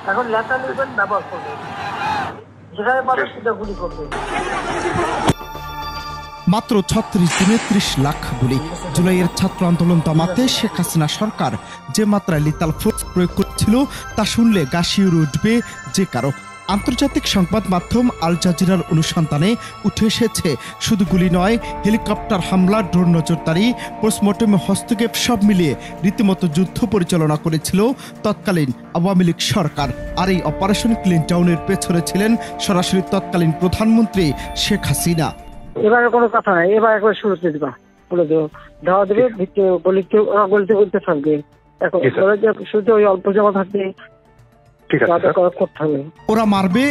এখন লেটার নেবেন, ব্যবহার করবেন, যেখানে পাবে সেটা গুলি করবে। মাত্র ৩৬ দিনে ৩০ লাখ গুলি। জুলাইয়ের ছাত্র আন্দোলন দমাতে শেখ হাসিনা সরকার যে মাত্রায় লিথাল ফোর্স প্রয়োগ করছিল তা শুনলে গা শিউরে উঠবে যে কারো। আন্তর্জাতিক সংবাদ মাধ্যম আল জাজিরার অনুসন্ধানে উঠে এসেছে শুধু গুলি নয়, হেলিকপ্টার হামলা, ড্রোন নজরদারি, পোস্টমর্টমে হস্তক্ষেপ সব মিলিয়ে রীতিমতো যুদ্ধ পরিচালনা করেছিল তৎকালীন আওয়ামী লীগ সরকার। আর এই অপারেশন ক্লিন ডাউনের পেছনে ছিলেন সরাসরি তৎকালীন প্রধানমন্ত্রী শেখ হাসিনা। এবারে কোনো কথা নাই, এবার একবার শুরুতে দিবা বলে দেবো, দেওয়া দেবে, গলিতে বলতে থাকবে। এখন শুরুতে ওই অল্প জমা থাকবে, ওরা মারবে,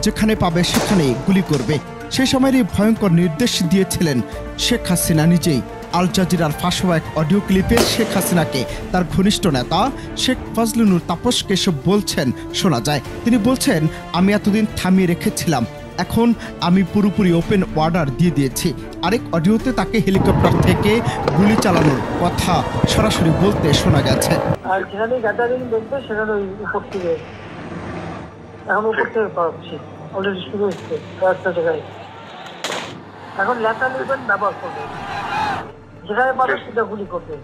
যেখানে পাবে সেখানে গুলি করবে। সেই সময়ের এই ভয়ঙ্কর নির্দেশ দিয়েছিলেন শেখ হাসিনা নিজেই। আল জাজিরার ফাঁস হওয়া এক অডিও ক্লিপে শেখ হাসিনাকে তার ঘনিষ্ঠ নেতা শেখ ফজলুনুর তাপসকে এসব বলছেন শোনা যায়। তিনি বলছেন, আমি এতদিন থামিয়ে রেখেছিলাম, এখন আমি পুরোপুরি ওপেন অর্ডার দিয়ে দিয়েছি। আরেক অডিওতে তাকে হেলিকপ্টার থেকে গুলি চালানোর কথা সরাসরি বলতে শোনা গেছে। আর যেখানে গ্যাদারিং দেখবে সেখানে ওই উপর থেকে, এখন উপর থেকে পাচ্ছি, অলরেডি শুরু হচ্ছে কয়েকটা জায়গায়। এখন লেটার নেবেন, ব্যবহার করবেন, যেখানে পাবে সেটা গুলি করবে।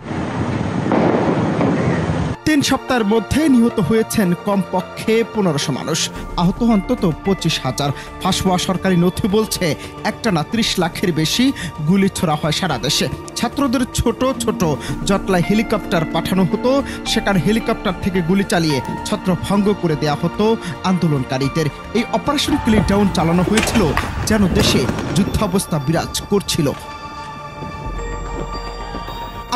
৩ সপ্তাহের মধ্যে নিহত হয়েছেন কমপক্ষে ১৫০০ মানুষ, আহত অন্তত ২৫,০০০। ফাঁস হওয়া সরকারি নথি বলছে একটানা ৩০ লাখের বেশি গুলি ছোড়া হয় সারা দেশে। ছাত্রদের ছোট ছোট জটলায় হেলিকপ্টার পাঠানো হতো, সেখানে হেলিকপ্টার থেকে গুলি চালিয়ে ছত্রভঙ্গ করে দেওয়া হতো আন্দোলনকারীদের। এই অপারেশন ক্লিন ডাউন চালানো হয়েছিল যেন দেশে যুদ্ধাবস্থা বিরাজ করছিল।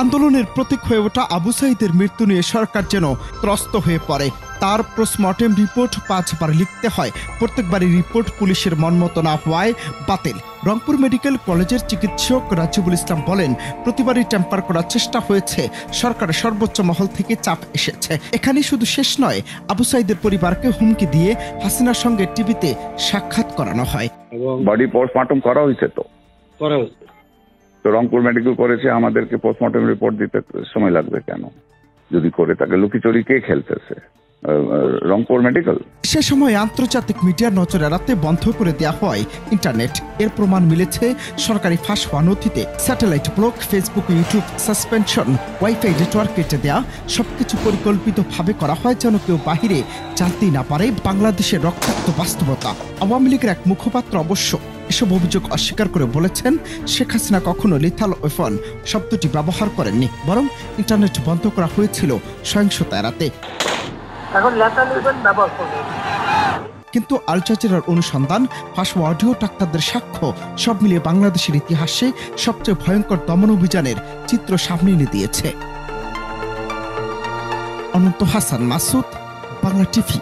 আন্দোলনের প্রতীক হয়ে ওঠা আবু সাঈদের মৃত্যু নিয়ে সরকার যেন ত্রস্ত হয়ে পড়ে। তার পোস্টমর্টেম রিপোর্ট 5 বার লিখতে হয়, প্রত্যেকবারই রিপোর্ট পুলিশের মনমতো না হওয়ায় বাতিল। রংপুর মেডিকেল কলেজের চিকিৎসক রাজিবুল ইসলাম বলেন, প্রতিবারই টেম্পার করার চেষ্টা হয়েছে, সরকারের সর্বোচ্চ মহল থেকে চাপ এসেছে। এখানেই শুধু শেষ নয়, আবু সাঈদের পরিবারকে হুমকি দিয়ে হাসিনার সঙ্গে টিভিতে সাক্ষাৎ করানো হয়। বডি পোস্টমর্টম করা হয়েছে তো রংপুর মেডিকেল করেছে, আমাদেরকে পোস্টমর্টম রিপোর্ট দিতে সময় লাগবে কেন? যদি করে তাকে লুকিচুরি কে খেলতেছে? রংপুর মেডিকেল। সে সময় আন্তর্জাতিক মিডিয়ার নজর এড়াতে বন্ধ করে দেওয়া হয় ইন্টারনেট। এর প্রমাণ মিলেছে সরকারি ফাঁস হওয়া নথিতে। Satellite block, Facebook, YouTube suspension, wifi network কেটে দেওয়া, সবকিছু পরিকল্পিতভাবে করা হয় যেন কেউ বাহিরে জানতেই না পারে বাংলাদেশের রক্তাক্ত বাস্তবতা। আওয়ামী লীগের এক মুখপাত্র অবশ্য এসব অভিযোগ অস্বীকার করে বলেছেন, শেখ হাসিনা কখনো লিথাল ওয়েপন শব্দটি ব্যবহার করেননি, বরং ইন্টারনেট বন্ধ করা হয়েছিল সহিংসতা এড়াতে। এখন লেটার নেবেন, ব্যবহার করবেন। কিন্তু আল জাজিরার অনুসন্ধান, ফাঁস হওয়া অডিও, ডাক্তারদের সাক্ষ্য সব মিলিয়ে বাংলাদেশের ইতিহাসে সবচেয়ে ভয়ঙ্কর দমন অভিযানের চিত্র সামনে এনে দিয়েছে। অনন্ত হাসান মাসুদ, বাংলা টিভি।